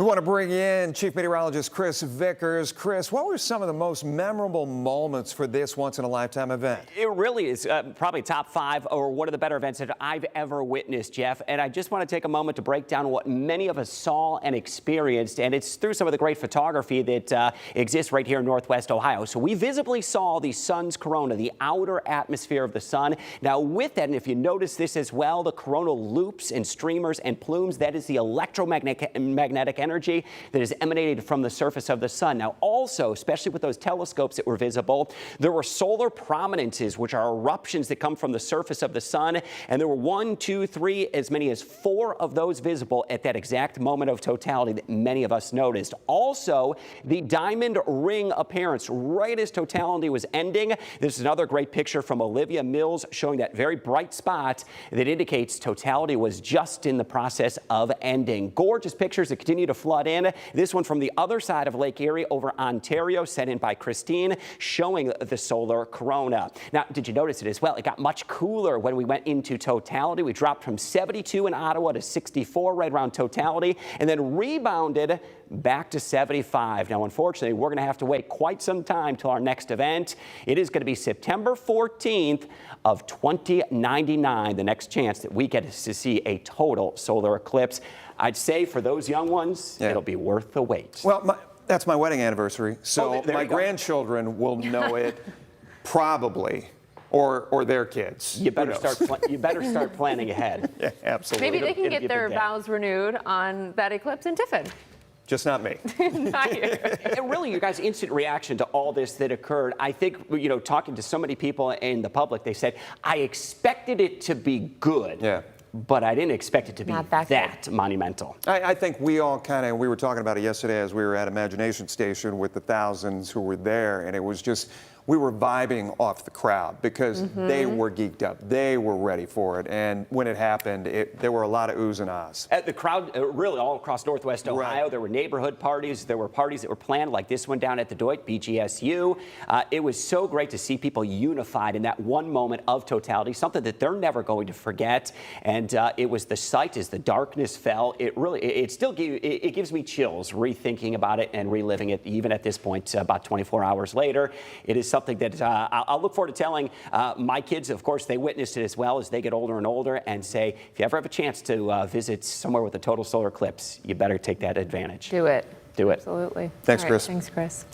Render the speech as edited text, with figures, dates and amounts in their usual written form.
We want to bring in Chief Meteorologist Chris Vickers. Chris, what were some of the most memorable moments for this once-in-a-lifetime event? It really is probably top 5 or one of the better events that I've ever witnessed, Jeff. And I just want to take a moment to break down what many of us saw and experienced. And it's through some of the great photography that exists right here in Northwest Ohio. So we visibly saw the sun's corona, the outer atmosphere of the sun. Now with that, and if you notice this as well, the coronal loops and streamers and plumes, that is the electromagnetic energy that is emanated from the surface of the sun. Now also, especially with those telescopes that were visible, there were solar prominences, which are eruptions that come from the surface of the sun. And there were 1, 2, 3, as many as 4 of those visible at that exact moment of totality that many of us noticed. Also, the diamond ring appearance right as totality was ending. This is another great picture from Olivia Mills showing that very bright spot that indicates totality was just in the process of ending. Gorgeous pictures that continue to flood in. This one from the other side of Lake Erie over Ontario, sent in by Christine, showing the solar corona. Now, did you notice it as well? It got much cooler when we went into totality. We dropped from 72 in Ottawa to 64 right around totality, and then rebounded back to 75. Now, unfortunately, we're going to have to wait quite some time till our next event. It is going to be September 14th of 2099, the next chance that we get to see a total solar eclipse. I'd say for those young ones, it'll be worth the wait. Well, that's my wedding anniversary, so my grandchildren will know it probably, or their kids. You better start planning ahead. Yeah, absolutely. Maybe they can get their vows renewed on that eclipse in Tiffin. Just not me. Not you. And really, your guys' instant reaction to all this that occurred, I think, talking to so many people in the public, they said, I expected it to be good. Yeah. But I didn't expect it to be that monumental. I think we all we were talking about it yesterday as we were at Imagination Station with the thousands who were there, and it was just, we were vibing off the crowd because they were geeked up. They were ready for it. And when it happened, there were a lot of oohs and ahs. At the crowd, really all across Northwest Ohio, there were neighborhood parties. There were parties that were planned, like this one down at the Deutsch, BGSU. It was so great to see people unified in that one moment of totality, something that they're never going to forget. And it was the sight as the darkness fell. It still gives me chills rethinking about it and reliving it, even at this point, about 24 hours later. It is something that I'll look forward to telling my kids. Of course, they witnessed it as well as they get older and older, and say, if you ever have a chance to visit somewhere with a total solar eclipse, you better take that advantage. Do it. Do it. Absolutely. Thanks, All right, Chris. Thanks, Chris.